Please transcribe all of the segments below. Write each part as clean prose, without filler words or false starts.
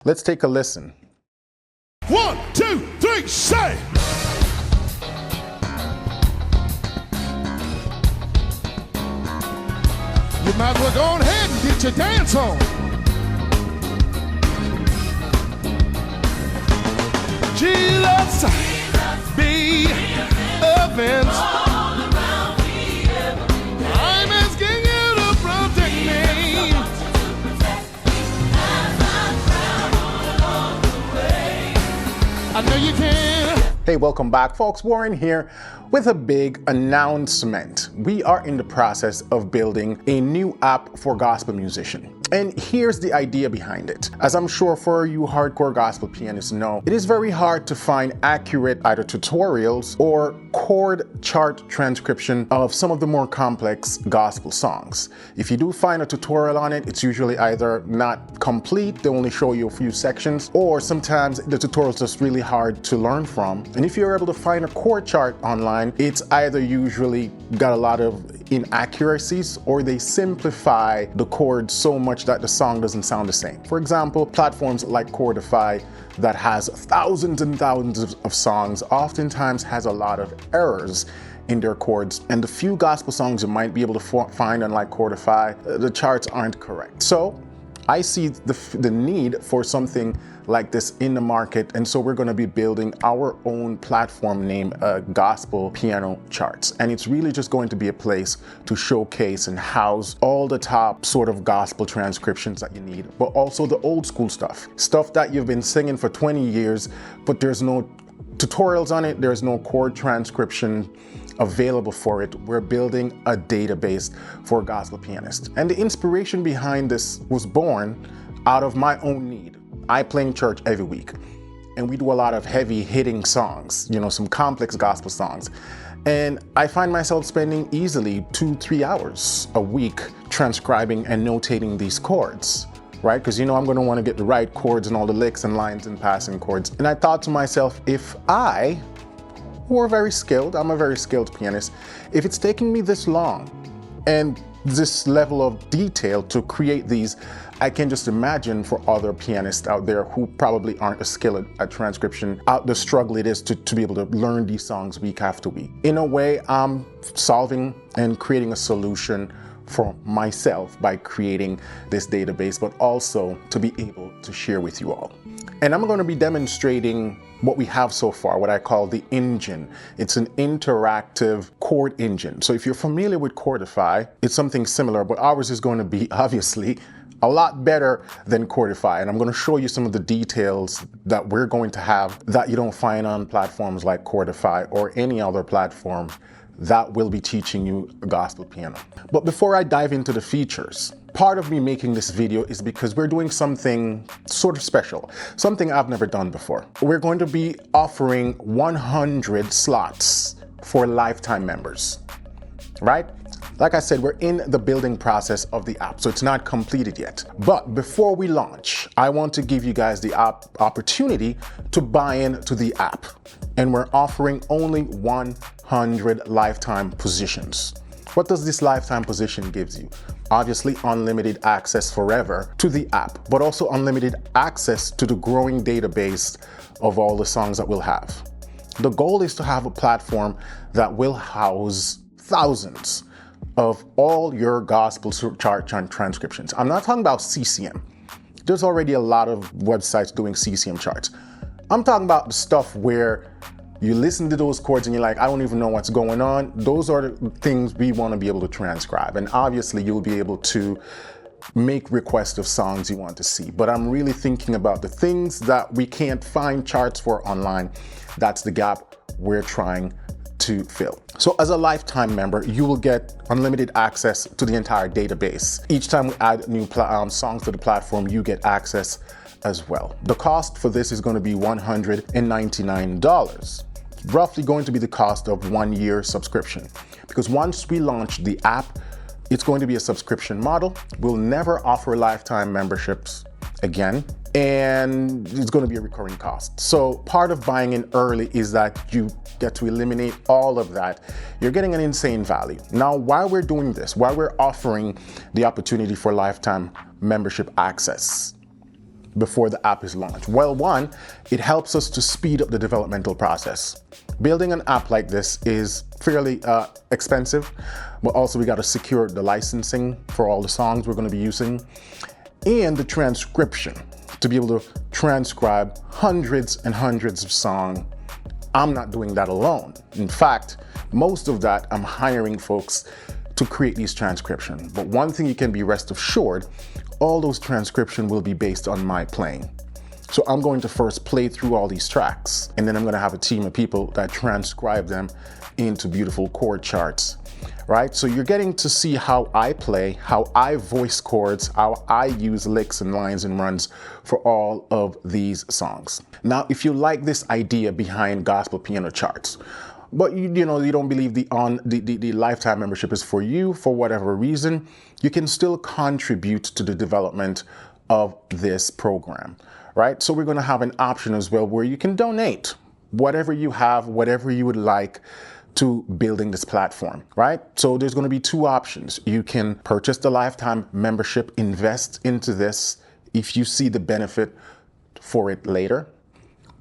Let's take a listen. 1, 2, 3, say! You might as well go on ahead and get your dance on. Jesus, be events. I'm asking you to protect me. I know you can. Hey, welcome back, folks. Warren here with a big announcement. We are in the process of building a new app for gospel musicians. And here's the idea behind it. As I'm sure for you hardcore gospel pianists know, it is very hard to find accurate either tutorials or chord chart transcription of some of the more complex gospel songs. If you do find a tutorial on it, it's usually either not complete, they only show you a few sections, or sometimes the tutorial is just really hard to learn from. And if you're able to find a chord chart online, it's either usually got a lot of inaccuracies or they simplify the chords so much that the song doesn't sound the same. For example, platforms like Chordify that has thousands and thousands of songs oftentimes has a lot of errors in their chords, and the few gospel songs you might be able to find on like Chordify, the charts aren't correct. So I see the need for something like this in the market, and so we're going to be building our own platform named Gospel Piano Charts, and it's really just going to be a place to showcase and house all the top sort of gospel transcriptions that you need, but also the old school stuff that you've been singing for 20 years, but there's no tutorials on it, there's no chord transcription available for it. We're building a database for gospel pianists, and the inspiration behind this was born out of my own need. I play in church every week, and we do a lot of heavy hitting songs, you know, some complex gospel songs. And I find myself spending easily 2-3 hours a week transcribing and notating these chords, right? Because, you know, I'm going to want to get the right chords and all the licks and lines and passing chords. And I thought to myself, if I'm a very skilled pianist, if it's taking me this long and this level of detail to create these, I can just imagine for other pianists out there who probably aren't as skilled at transcription, the struggle it is to be able to learn these songs week after week. In a way, I'm solving and creating a solution for myself by creating this database, but also to be able to share with you all. And I'm going to be demonstrating what we have so far, what I call the engine. It's an interactive chord engine. So if you're familiar with Chordify, it's something similar, but ours is going to be obviously a lot better than Chordify. And I'm going to show you some of the details that we're going to have that you don't find on platforms like Chordify or any other platform that will be teaching you gospel piano. But before I dive into the features, part of me making this video is because we're doing something sort of special, something I've never done before. We're going to be offering 100 slots for lifetime members, right? Like I said, we're in the building process of the app, so it's not completed yet. But before we launch, I want to give you guys the opportunity to buy into the app. And we're offering only 100 lifetime positions. What does this lifetime position gives you? Obviously, unlimited access forever to the app, but also unlimited access to the growing database of all the songs that we'll have. The goal is to have a platform that will house thousands of all your gospel chart transcriptions. I'm not talking about CCM. There's already a lot of websites doing CCM charts. I'm talking about the stuff where you listen to those chords and you're like, I don't even know what's going on. Those are the things we want to be able to transcribe. And obviously you'll be able to make requests of songs you want to see. But I'm really thinking about the things that we can't find charts for online. That's the gap we're trying to fill. So as a lifetime member, you will get unlimited access to the entire database. Each time we add new songs to the platform, you get access as well. The cost for this is going to be $199, roughly going to be the cost of 1 year subscription. Because once we launch the app, it's going to be a subscription model. We'll never offer lifetime memberships again, and it's going to be a recurring cost. So part of buying in early is that you get to eliminate all of that. You're getting an insane value. Now, while we're doing this, while we're offering the opportunity for lifetime membership access, before the app is launched? Well, one, it helps us to speed up the developmental process. Building an app like this is fairly expensive, but also we got to secure the licensing for all the songs we're going to be using, and the transcription to be able to transcribe hundreds and hundreds of songs. I'm not doing that alone. In fact, most of that I'm hiring folks to create these transcriptions. But one thing you can be rest assured, all those transcriptions will be based on my playing. So I'm going to first play through all these tracks, and then I'm going to have a team of people that transcribe them into beautiful chord charts, right? So you're getting to see how I play, how I voice chords, how I use licks and lines and runs for all of these songs. Now, if you like this idea behind gospel piano charts, but you don't believe the lifetime membership is for you for whatever reason, you can still contribute to the development of this program, right? So we're going to have an option as well where you can donate whatever you have, whatever you would like to building this platform, right? So there's going to be two options. You can purchase the lifetime membership, invest into this if you see the benefit for it later,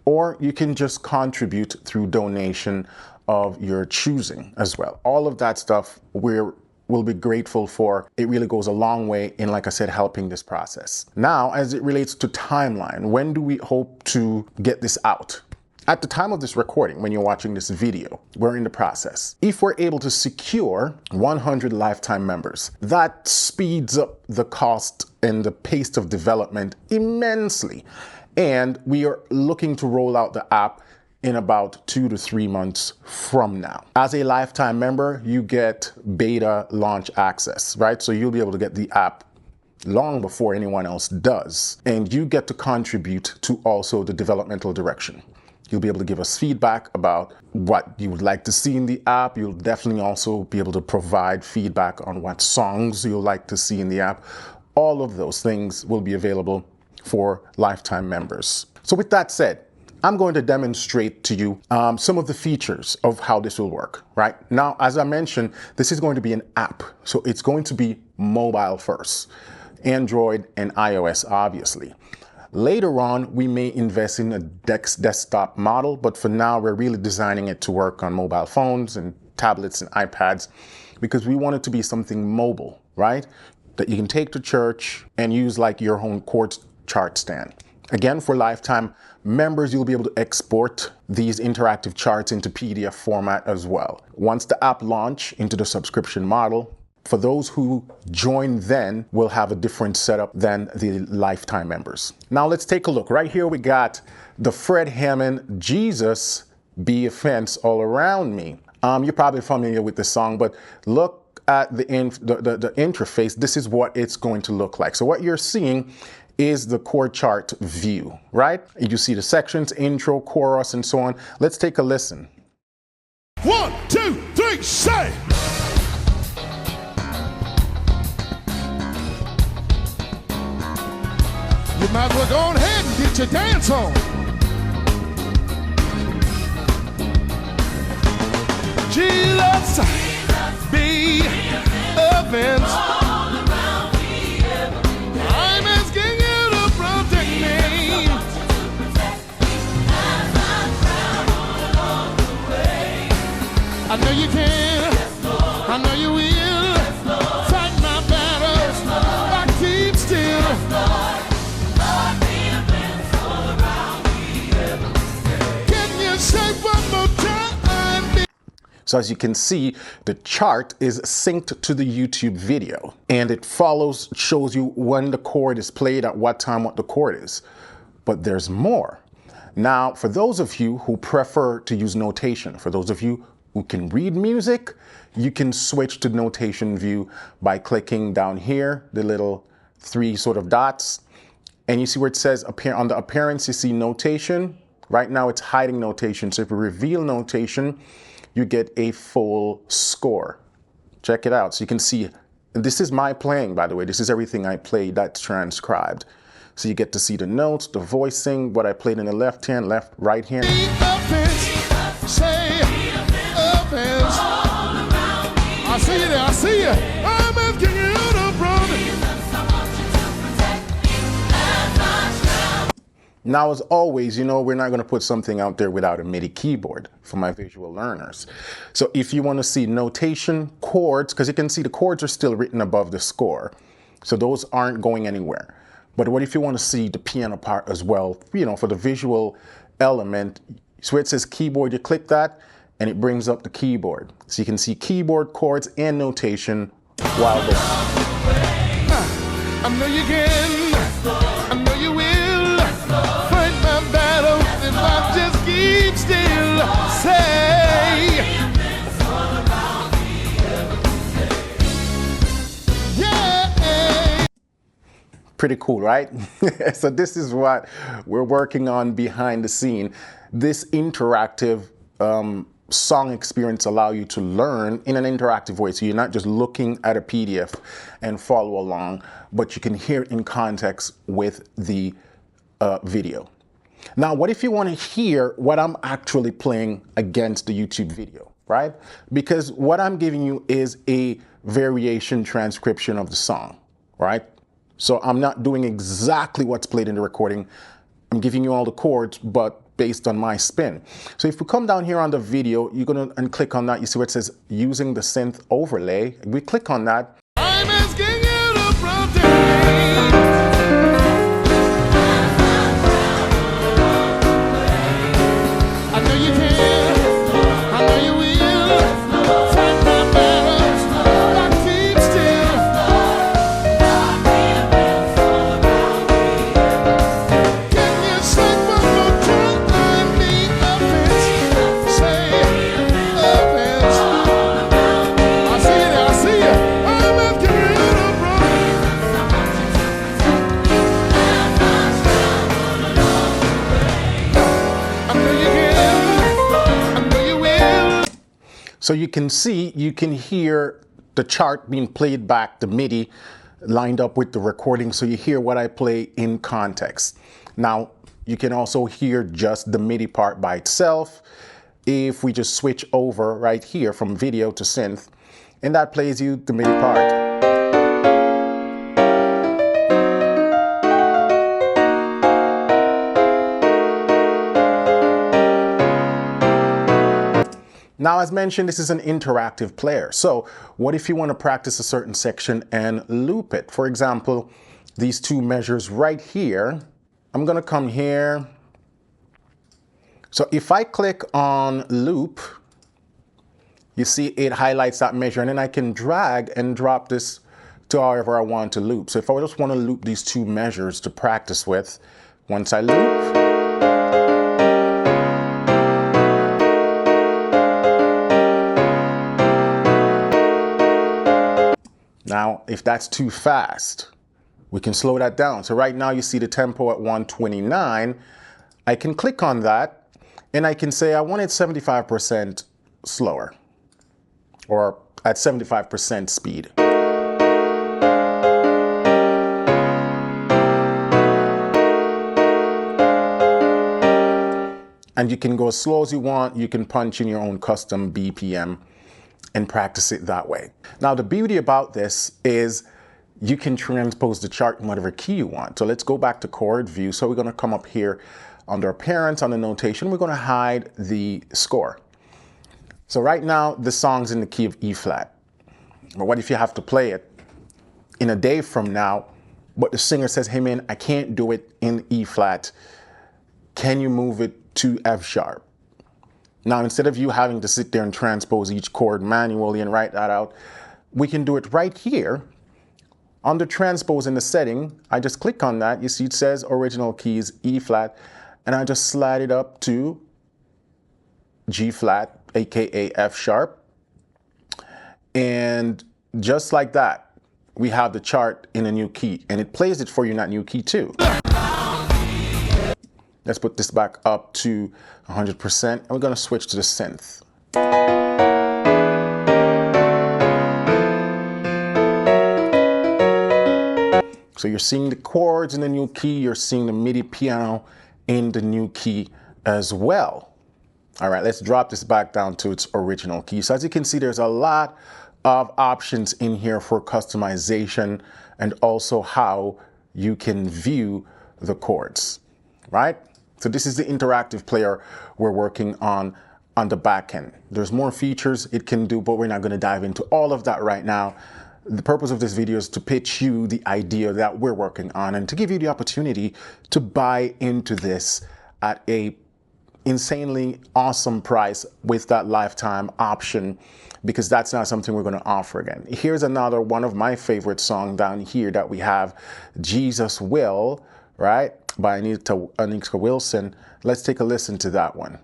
or you can just contribute through donation of your choosing as well. All of that stuff we'll be grateful for. It really goes a long way in, like I said, helping this process. Now, as it relates to timeline, when do we hope to get this out? At the time of this recording, when you're watching this video, we're in the process. If we're able to secure 100 lifetime members, that speeds up the cost and the pace of development immensely. And we are looking to roll out the app in about 2 to 3 months from now. As a lifetime member, you get beta launch access, right? So you'll be able to get the app long before anyone else does. And you get to contribute to also the developmental direction. You'll be able to give us feedback about what you would like to see in the app. You'll definitely also be able to provide feedback on what songs you'll like to see in the app. All of those things will be available for lifetime members. So with that said, I'm going to demonstrate to you some of the features of how this will work, right? Now, as I mentioned, this is going to be an app. So it's going to be mobile first, Android and iOS, obviously. Later on, we may invest in a desktop model, but for now, we're really designing it to work on mobile phones and tablets and iPads because we want it to be something mobile, right? That you can take to church and use like your own chord chart stand. Again, for lifetime members, you'll be able to export these interactive charts into PDF format as well. Once the app launch into the subscription model, for those who join then, will have a different setup than the lifetime members. Now let's take a look. Right here we got the Fred Hammond, Jesus Be a Fence All Around Me. You're probably familiar with this song, but look at the interface. This is what it's going to look like. So what you're seeing is the chord chart view, right? You see the sections, intro, chorus, and so on. Let's take a listen. 1, 2, 3, say! You might as well go ahead and get your dance on. Jesus, be a fence. I'm asking you to protect me. I know you can. I know you will. Fight my battles. I keep still. So as you can see, the chart is synced to the YouTube video, and it shows you when the chord is played, at what time, what the chord is. But there's more. Now, for those of you who prefer to use notation, for those of you who can read music, you can switch to notation view by clicking down here, the little 3 sort of dots. And you see where it says on the appearance, you see notation. Right now it's hiding notation. So if we reveal notation, you get a full score. Check it out. So you can see, this is my playing, by the way. This is everything I played that's transcribed. So you get to see the notes, the voicing, what I played in the left hand, left, right hand. I see you there, I see you. I'm asking you to run. Now, as always, you know, we're not going to put something out there without a MIDI keyboard for my visual learners. So if you want to see notation, chords, because you can see the chords are still written above the score. So those aren't going anywhere. But what if you want to see the piano part as well, you know, for the visual element? So it says keyboard, you click that and it brings up the keyboard. So you can see keyboard, chords, and notation while going. I know you can, I know you will, fight my battle if I just keep still, say, yeah. Pretty cool, right? So this is what we're working on behind the scene. This interactive song experience allow you to learn in an interactive way. So you're not just looking at a PDF and follow along, but you can hear it in context with the video. Now, what if you want to hear what I'm actually playing against the YouTube video, right? Because what I'm giving you is a variation transcription of the song, right? So I'm not doing exactly what's played in the recording. I'm giving you all the chords, but based on my spin. So if we come down here on the video, you're going to click on that. You see where it says using the synth overlay. We click on that. I'm asking you to protect me. I know you can, I know you will, fight my battles, I keep still. Can you say one more time, let me offense, say offense. I see you, I'm asking you to I know you can, I know you will. So you can see, you can hear the chart being played back, the MIDI lined up with the recording. So you hear what I play in context. Now, you can also hear just the MIDI part by itself. If we just switch over right here from video to synth, and that plays you the MIDI part. Now, as mentioned, this is an interactive player. So what if you want to practice a certain section and loop it? For example, these two measures right here, I'm going to come here. So if I click on loop, you see it highlights that measure, and then I can drag and drop this to however I want to loop. So if I just want to loop these two measures to practice with, once I loop, now, if that's too fast, we can slow that down. So right now you see the tempo at 129. I can click on that and I can say I want it 75% slower or at 75% speed. And you can go as slow as you want. You can punch in your own custom BPM and practice it that way. Now, the beauty about this is you can transpose the chart in whatever key you want. So let's go back to chord view. So we're going to come up here under appearance on the notation. We're going to hide the score. So right now the song's in the key of E flat. But what if you have to play it in a day from now, but the singer says, hey man, I can't do it in E flat. Can you move it to F sharp? Now, instead of you having to sit there and transpose each chord manually and write that out, we can do it right here. Under transpose in the setting, I just click on that. You see it says original keys E flat, and I just slide it up to G flat, aka F sharp. And just like that, we have the chart in a new key, and it plays it for you in that new key too. Let's put this back up to 100%, and we're going to switch to the synth. So you're seeing the chords in the new key, you're seeing the MIDI piano in the new key as well. All right, let's drop this back down to its original key. So as you can see, there's a lot of options in here for customization and also how you can view the chords. right? So this is the interactive player we're working on the back end. There's more features it can do, but we're not going to dive into all of that right now. The purpose of this video is to pitch you the idea that we're working on and to give you the opportunity to buy into this at a insanely awesome price with that lifetime option, because that's not something we're going to offer again. Here's another one of my favorite songs down here that we have, Jesus Will, right, by Anita Wilson. Let's take a listen to that one.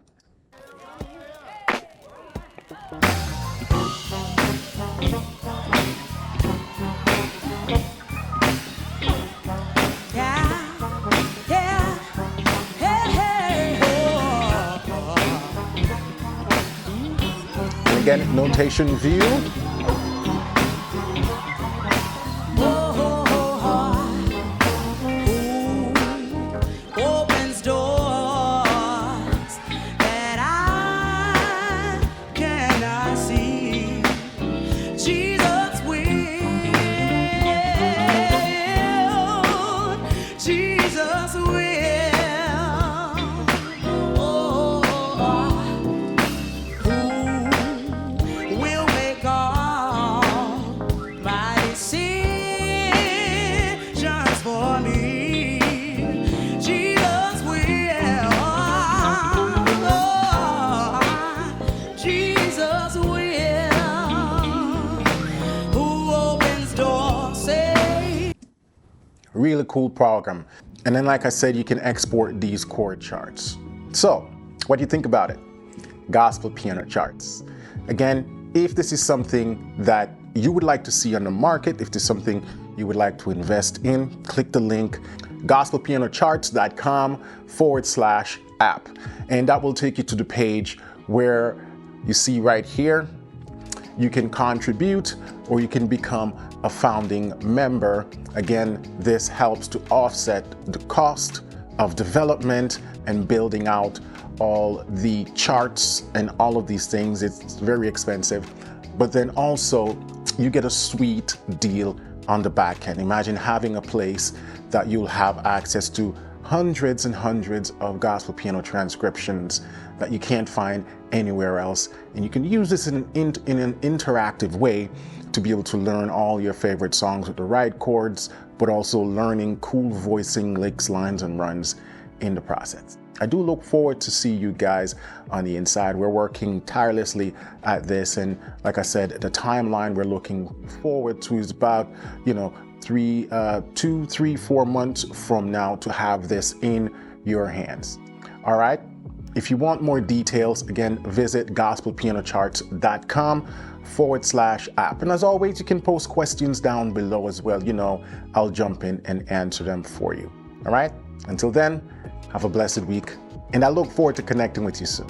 Again, notation view. Opens doors that I cannot see. Jesus will. Jesus will. Really cool program. And then, like I said, you can export these chord charts. So what do you think about it? Gospel piano charts. Again, if this is something that you would like to see on the market, if this is something you would like to invest in, click the link gospelpianocharts.com/app. And that will take you to the page where you see right here, you can contribute or you can become a founding member. Again, this helps to offset the cost of development and building out all the charts and all of these things. It's very expensive, but then also you get a sweet deal on the back end. Imagine having a place that you'll have access to hundreds and hundreds of gospel piano transcriptions that you can't find anywhere else. And you can use this in an interactive way to be able to learn all your favorite songs with the right chords, but also learning cool voicing licks, lines, and runs in the process. I do look forward to see you guys on the inside. We're working tirelessly at this, and like I said, the timeline we're looking forward to is about, 2, 3, 4 months from now to have this in your hands. All right. If you want more details, again, visit gospelpianocharts.com/app. And as always, you can post questions down below as well. I'll jump in and answer them for you. All right. Until then, have a blessed week, and I look forward to connecting with you soon.